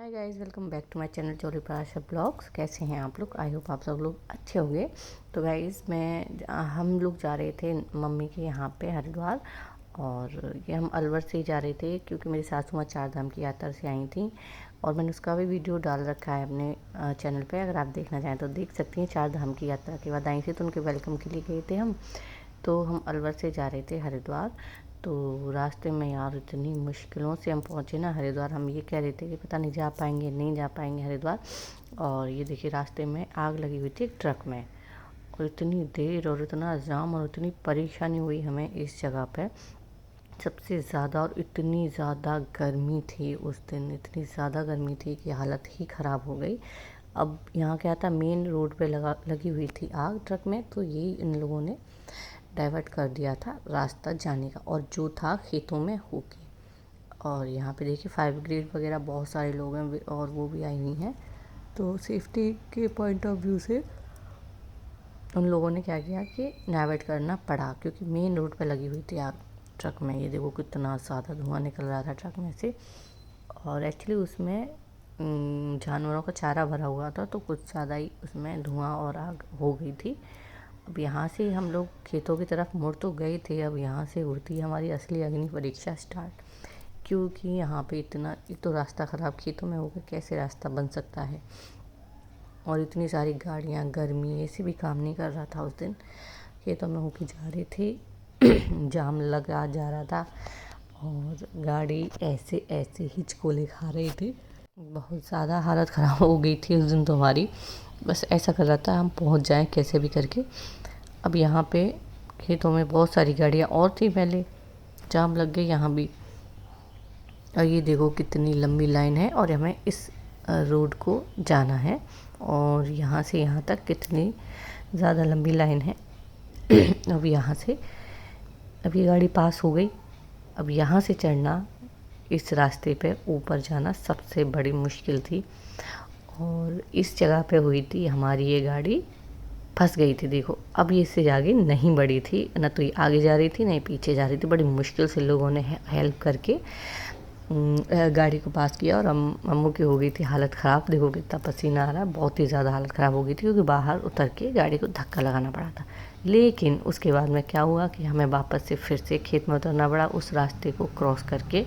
Hi guys, welcome back to my channel Chori Parashar blogs. कैसे हैं आप लोग? आई होप आप सब लोग अच्छे होंगे। तो गाइस हम लोग जा रहे थे मम्मी के यहाँ पे हरिद्वार, और ये हम अलवर से ही जा रहे थे क्योंकि मेरी सासू माँ 4 धाम की यात्रा से आई थी, और मैंने उसका भी वीडियो डाल रखा है अपने चैनल पे। अगर आप देखना चाहें तो देख सकती हैं। 4 धाम की यात्रा के बाद आई थी तो उनके वेलकम के लिए गए थे हम। तो हम अलवर से जा रहे थे हरिद्वार। तो रास्ते में यार इतनी मुश्किलों से हम पहुँचे ना हरिद्वार। हम ये कह रहे थे कि पता नहीं जा पाएंगे नहीं जा पाएंगे हरिद्वार। और ये देखिए रास्ते में आग लगी हुई थी एक ट्रक में, और इतनी देर और इतना जाम और इतनी परेशानी हुई हमें इस जगह पे सबसे ज़्यादा। और इतनी ज़्यादा गर्मी थी उस दिन, इतनी ज़्यादा गर्मी थी कि हालत ही ख़राब हो गई। अब यहाँ क्या था, मेन रोड पे लगी हुई थी आग ट्रक में, तो यही इन लोगों ने डाइवर्ट कर दिया था रास्ता जाने का, और जो था खेतों में होके। और यहाँ पे देखिए फायर ब्रिगेड वगैरह बहुत सारे लोग हैं और वो भी आई हुई हैं। तो सेफ्टी के पॉइंट ऑफ व्यू से उन लोगों ने क्या किया कि डाइवर्ट करना पड़ा, क्योंकि मेन रोड पे लगी हुई थी आग ट्रक में। ये देखो कितना ज़्यादा धुआं निकल रहा था ट्रक में से। और एक्चुअली उसमें जानवरों का चारा भरा हुआ था, तो कुछ ज़्यादा ही उसमें धुआं और आग हो गई थी। अब यहाँ से हम लोग खेतों की तरफ मुड़ तो गए थे, अब यहाँ से होती हमारी असली अग्नि परीक्षा स्टार्ट, क्योंकि यहाँ पे इतना एक तो रास्ता ख़राब, खेतों में होकर कैसे रास्ता बन सकता है। और इतनी सारी गाड़ियाँ, गर्मी, एसी भी काम नहीं कर रहा था उस दिन। खेतों में होके जा रहे थे जाम लगा जा रहा था, और गाड़ी ऐसे ऐसे हिचकोले खा रही थी। बहुत ज़्यादा हालत ख़राब हो गई थी उस दिन तो हमारी। बस ऐसा कर रहा था हम पहुंच जाएं कैसे भी करके। अब यहाँ पे खेतों में बहुत सारी गाड़ियाँ और थी, पहले जाम लग गई यहाँ भी। और ये देखो कितनी लंबी लाइन है, और हमें इस रोड को जाना है, और यहाँ से यहाँ तक कितनी ज़्यादा लंबी लाइन है। अब यहाँ से अब ये गाड़ी पास हो गई। अब यहाँ से चढ़ना, इस रास्ते पे ऊपर जाना सबसे बड़ी मुश्किल थी। और इस जगह पे हुई थी हमारी ये गाड़ी फंस गई थी। देखो अब ये इससे आगे नहीं बढ़ी थी, ना तो ये आगे जा रही थी ना ही पीछे जा रही थी। बड़ी मुश्किल से लोगों ने हेल्प करके गाड़ी को पास किया। और अम्मू की हो गई थी हालत ख़राब। देखो कितना पसीना आ रहा है, बहुत ही ज़्यादा हालत ख़राब हो गई थी, क्योंकि बाहर उतर के गाड़ी को धक्का लगाना पड़ा था। लेकिन उसके बाद में क्या हुआ कि हमें वापस से फिर से खेत में उतरना पड़ा उस रास्ते को क्रॉस करके,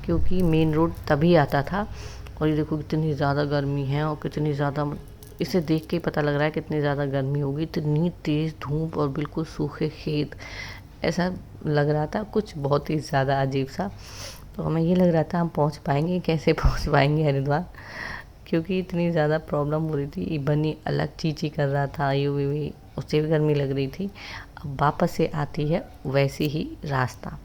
क्योंकि मेन रोड तभी आता था। और ये देखो कितनी ज़्यादा गर्मी है, और कितनी ज़्यादा, इसे देख के ही पता लग रहा है कितनी ज़्यादा गर्मी होगी। इतनी तेज़ धूप और बिल्कुल सूखे खेत, ऐसा लग रहा था कुछ बहुत ही ज़्यादा अजीब सा। तो हमें ये लग रहा था हम पहुंच पाएंगे, कैसे पहुंच पाएंगे हरिद्वार, क्योंकि इतनी ज़्यादा प्रॉब्लम हो रही थी। बनी अलग चीची कर रहा था, यू भी उससे भी गर्मी लग रही थी। अब वापस से आती है वैसे ही रास्ता।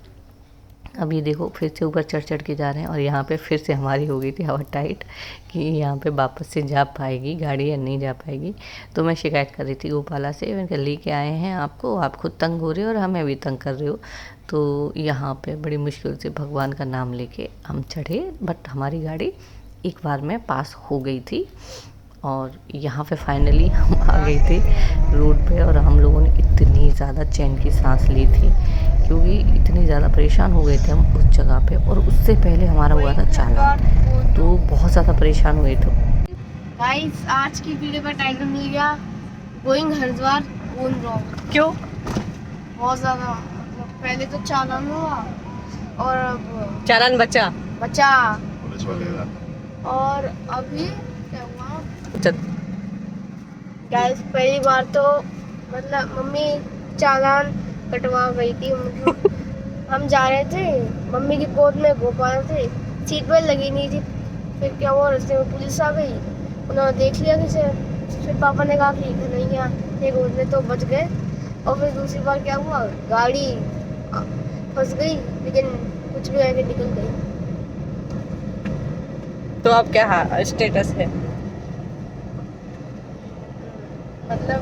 अब ये देखो फिर से ऊपर चढ़ के जा रहे हैं, और यहाँ पे फिर से हमारी हो गई थी हवा टाइट कि यहाँ पे वापस से जा पाएगी गाड़ी या नहीं जा पाएगी। तो मैं शिकायत कर रही थी गोपाला से, मैंने कहा लेके आए हैं आपको, आप खुद तंग हो रहे हो और हमें भी तंग कर रहे हो। तो यहाँ पे बड़ी मुश्किल से भगवान का नाम लेके हम चढ़े, बट हमारी गाड़ी एक बार में पास हो गई थी। और यहाँ पे फाइनली हम आ गए थे रोड पे, और हम लोगों ने इतनी ज़्यादा चैन की सांस ली थी, क्योंकि इतनी ज़्यादा परेशान हो गए थे हम उस जगह पे। और उससे पहले हमारा हुआ था चालान, तो बहुत ज़्यादा परेशान हुए थे। गाइस आज की वीडियो का टाइटल मिल गया, गोइंग हरिद्वार गोइंग रॉन्ग। क्यों? बहुत ज़्यादा, पहले तो चालान हुआ, और अब चालान बचा पुलिस वगैरह, और अभी क्या हुआ गाइस, पहली बार तो मतलब मम्मी चालान कटवा गई थी। हम जा रहे थे, मम्मी की गोद में गोपाल थे, सीट बेल्ट लगी नहीं थी। फिर क्या हुआ, रास्ते में पुलिस आ गई, उन्होंने देख लिया किसे। फिर पापा ने कहा कि कन्हैया थे गोद में, तो बच गए। और फिर दूसरी बार क्या हुआ, गाड़ी फंस गई, लेकिन कुछ भी आगे निकल गई। तो अब क्या स्टेटस है? मतलब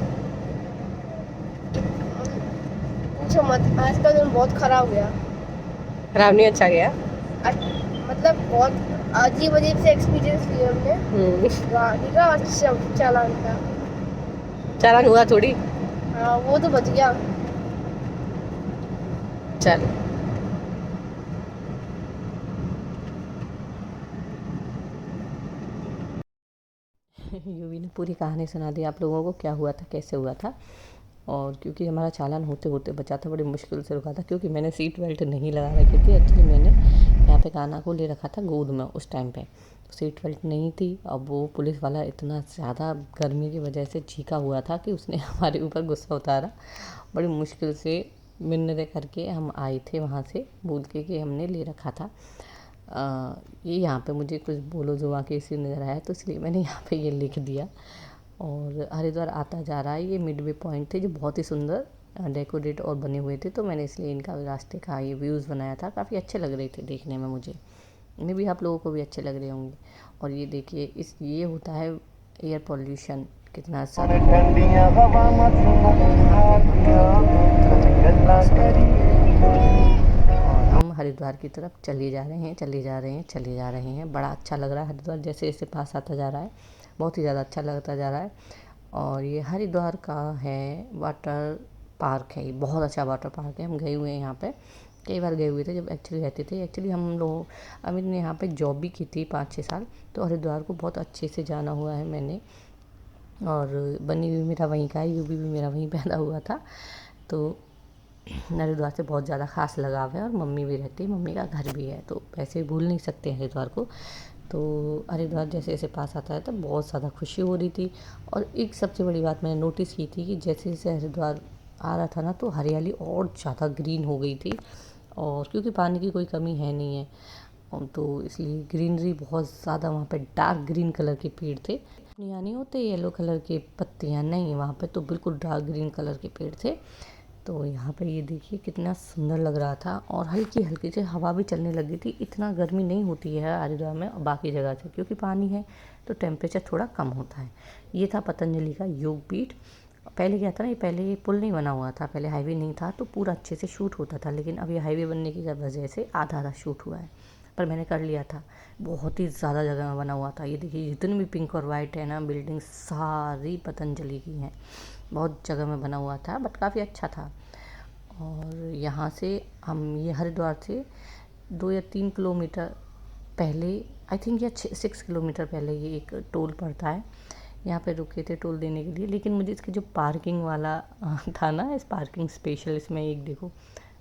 पूछो मत, आज का दिन बहुत खराब गया। खराब नहीं, अच्छा गया। मतलब बहुत अजीब अजीब से एक्सपीरियंस लिए हमने गाड़ी का और चालान का। चालान हुआ थोड़ी। हाँ वो तो बच गया। चल, यूवी ने पूरी कहानी सुना दी आप लोगों को, क्या हुआ था, कैसे हुआ था। और क्योंकि हमारा चालान होते होते बचा था, बड़ी मुश्किल से रुका था, क्योंकि मैंने सीट बेल्ट नहीं लगा रखी थी। एक्चुअली मैंने यहाँ पे कान्हा को ले रखा था गोद में उस टाइम पे, सीट बेल्ट नहीं थी। अब वो पुलिस वाला इतना ज़्यादा गर्मी की वजह से चीखा हुआ था कि उसने हमारे ऊपर गुस्सा उतारा। बड़ी मुश्किल से मिन्नतें करके हम आए थे वहाँ से, बोल के कि हमने ले रखा था। ये यहाँ पे मुझे कुछ बोलो जुआ के इसी नज़र आया, तो इसलिए मैंने यहाँ पे ये लिख दिया। और हरिद्वार आता जा रहा है, ये मिडवे पॉइंट थे जो बहुत ही सुंदर डेकोरेट और बने हुए थे, तो मैंने इसलिए इनका रास्ते का ये व्यूज़ बनाया था। काफ़ी अच्छे लग रहे थे देखने में मुझे, मे भी आप लोगों को भी अच्छे लग रहे होंगे। और ये देखिए ये होता है एयर पॉल्यूशन, कितना हम हरिद्वार की तरफ चले जा रहे हैं। बड़ा अच्छा लग रहा है हरिद्वार, जैसे जैसे पास आता जा रहा है बहुत ही ज़्यादा अच्छा लगता जा रहा है। और ये हरिद्वार का है वाटर पार्क है, ये बहुत अच्छा वाटर पार्क है। हम गए हुए हैं यहाँ पे, कई बार गए हुए थे जब एक्चुअली रहते थे। एक्चुअली हम लोग अमित ने यहाँ पे जॉब भी की थी 5-6 साल, तो हरिद्वार को बहुत अच्छे से जाना हुआ है मैंने। और बनी भी मेरा वहीं का है, यूबी भी मेरा वहीं पैदा हुआ था, तो हरिद्वार से बहुत ज़्यादा ख़ास लगाव है। और मम्मी भी रहती है, मम्मी का घर भी है, तो वैसे भूल नहीं सकते हरिद्वार को। तो हरिद्वार जैसे जैसे पास आता है तो बहुत ज़्यादा खुशी हो रही थी। और एक सबसे बड़ी बात मैंने नोटिस की थी कि जैसे जैसे हरिद्वार आ रहा था ना, तो हरियाली और ज़्यादा ग्रीन हो गई थी। और क्योंकि पानी की कोई कमी है नहीं है, तो इसलिए ग्रीनरी बहुत ज़्यादा, वहाँ पे डार्क ग्रीन कलर के पेड़ थे, यहाँ नहीं होते येलो कलर के पत्तियाँ, नहीं, वहाँ पे तो बिल्कुल डार्क ग्रीन कलर के पेड़ थे। तो यहाँ पे ये देखिए कितना सुंदर लग रहा था। और हल्की हल्की से हवा भी चलने लगी थी, इतना गर्मी नहीं होती है हरिद्वार में और बाकी जगह से, क्योंकि पानी है तो टेम्परेचर थोड़ा कम होता है। ये था पतंजलि का योग पीठ। पहले क्या था ना, पहले ये पुल नहीं बना हुआ था, पहले हाईवे नहीं था, तो पूरा अच्छे से शूट होता था। लेकिन अब ये हाईवे बनने की वजह से आधा आधा शूट हुआ है, पर मैंने कर लिया था। बहुत ही ज़्यादा जगह में बना हुआ था। ये देखिए जितनी भी पिंक और वाइट है ना बिल्डिंग, सारी पतंजलि की हैं, बहुत जगह में बना हुआ था, बट काफ़ी अच्छा था। और यहाँ से हम ये हरिद्वार से 2 या 3 किलोमीटर पहले, आई थिंक या 6 किलोमीटर पहले ये एक टोल पड़ता है, यहाँ पे रुके थे टोल देने के लिए। लेकिन मुझे इसके जो पार्किंग वाला था ना, इस पार्किंग स्पेशल, इसमें एक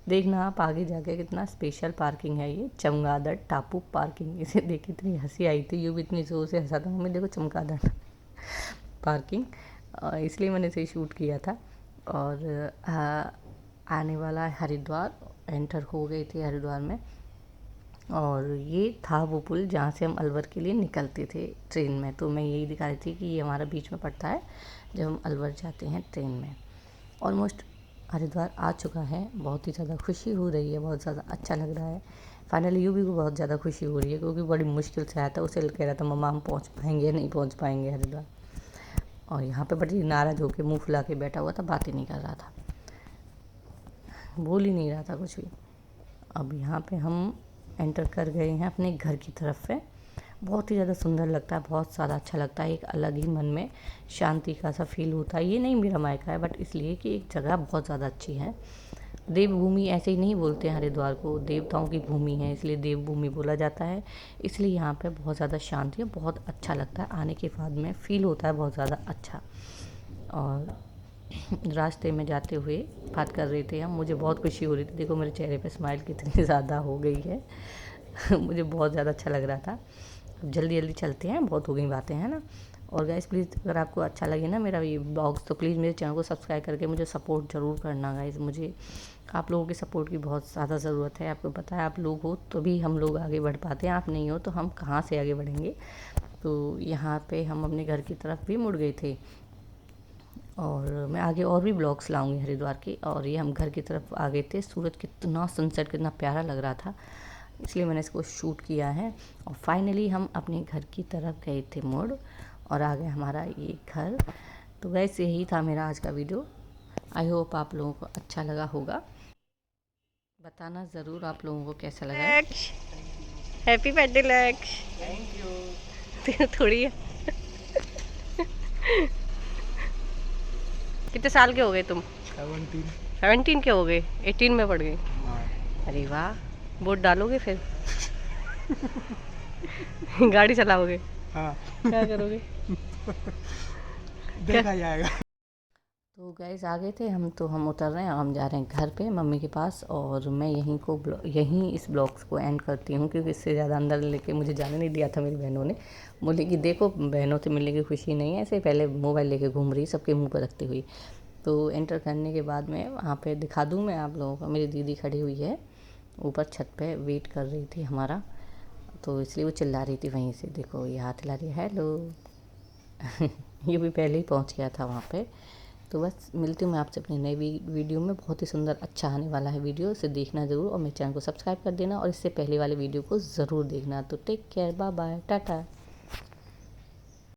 देखना आप आगे जाके कितना स्पेशल पार्किंग है ये, चमगादड़ टापू पार्किंग। इसे देख के इतनी हंसी आई थी, यूँ भी इतनी ज़ोर से हंसा था, मम्मी देखो चमगादड़ पार्किंग, इसलिए मैंने इसे शूट किया था। और आने वाला है हरिद्वार, एंटर हो गए थे हरिद्वार में। और ये था वो पुल जहाँ से हम अलवर के लिए निकलते थे ट्रेन में, तो मैं यही दिखा रही थी कि ये हमारा बीच में पड़ता है जब हम अलवर जाते हैं ट्रेन में। ऑलमोस्ट हरिद्वार आ चुका है, बहुत ही ज़्यादा खुशी हो रही है, बहुत ज़्यादा अच्छा लग रहा है। फाइनली यूबी को बहुत ज़्यादा खुशी हो रही है, क्योंकि बड़ी मुश्किल से आया था, उसे कह रहा था मम्मा हम पहुँच पाएंगे नहीं पहुँच पाएंगे हरिद्वार। और यहाँ पे बड़ी नाराज़ होकर मुँह फुला के बैठा हुआ था, बात ही नहीं कर रहा था, बोल ही नहीं रहा था कुछ भी। अब यहाँ पे हम एंटर कर गए हैं अपने घर की तरफ से। बहुत ही ज़्यादा सुंदर लगता है, बहुत ज़्यादा अच्छा लगता है, एक अलग ही मन में शांति का सा फील होता है। ये नहीं मेरा मायका है, बट इसलिए कि एक जगह बहुत ज़्यादा अच्छी है। देवभूमि ऐसे ही नहीं बोलते हैं हरिद्वार को, देवताओं की भूमि है, इसलिए देवभूमि बोला जाता है। इसलिए यहाँ पे बहुत ज़्यादा शांति है, बहुत अच्छा लगता है, आने के बाद में फील होता है बहुत ज़्यादा अच्छा। और रास्ते में जाते हुए बात कर रहे थे हम, मुझे बहुत खुशी हो रही थी, देखो मेरे चेहरे पे स्माइल कितनी ज़्यादा हो गई है मुझे बहुत ज़्यादा अच्छा लग रहा था। जल्दी जल्दी चलते हैं, बहुत हो गई बातें हैं ना। और गाइस प्लीज़ अगर आपको अच्छा लगे ना मेरा ये ब्लॉग्स, तो प्लीज़ मेरे चैनल को सब्सक्राइब करके मुझे सपोर्ट ज़रूर करना गाइस। मुझे आप लोगों के सपोर्ट की बहुत ज़्यादा ज़रूरत है। आपको पता है आप लोग हो तो भी हम लोग आगे बढ़ पाते हैं, आप नहीं हो तो हम कहाँ से आगे बढ़ेंगे। तो यहाँ पे हम अपने घर की तरफ भी मुड़ गए थे, और मैं आगे और भी ब्लॉग्स लाऊंगी हरिद्वार के। और ये हम घर की तरफ आ गए थे, सूरज कितना सनसेट कितना प्यारा लग रहा था, इसलिए मैंने इसको शूट किया है। और फाइनली हम अपने घर की तरफ गए थे मुड़, और आ गया हमारा ये घर। तो वैसे यही था मेरा आज का वीडियो। आई होप आप लोगों को अच्छा लगा होगा, बताना ज़रूर आप लोगों को कैसा लगा। हैप्पी बर्थडे लक्ष। Thank you. थोड़ी है कितने साल के हो गए तुम? 17 के हो गए, 18 में पड़ गए। अरे वाह, वोट डालोगे फिर? गाड़ी चलाओगे? हाँ। क्या करोगे? देखा जाएगा। तो गैस आ गए थे हम, तो हम उतर रहे हैं, हम जा रहे हैं घर पे मम्मी के पास। और मैं यहीं इस ब्लॉग्स को एंड करती हूँ, क्योंकि इससे ज़्यादा अंदर लेके मुझे जाने नहीं दिया था मेरी बहनों ने। बोले कि देखो बहनों से मिलने की खुशी नहीं है, ऐसे पहले मोबाइल लेके घूम रही सबके मुंह पर रखती हुई। तो एंटर करने के बाद में वहाँ पे दिखा दूँ मैं आप लोगों को, मेरी दीदी खड़ी हुई है ऊपर छत पे, वेट कर रही थी हमारा, तो इसलिए वो चिल्ला रही थी वहीं से, देखो ये हाथ हिला रही है, हेलो। ये भी पहले ही पहुंच गया था वहाँ पे। तो बस मिलती हूँ मैं आपसे अपनी नई वीडियो में, बहुत ही सुंदर अच्छा आने वाला है वीडियो, इसे देखना ज़रूर और मेरे चैनल को सब्सक्राइब कर देना और इससे पहले वाले वीडियो को ज़रूर देखना। तो take care, bye bye, Tata.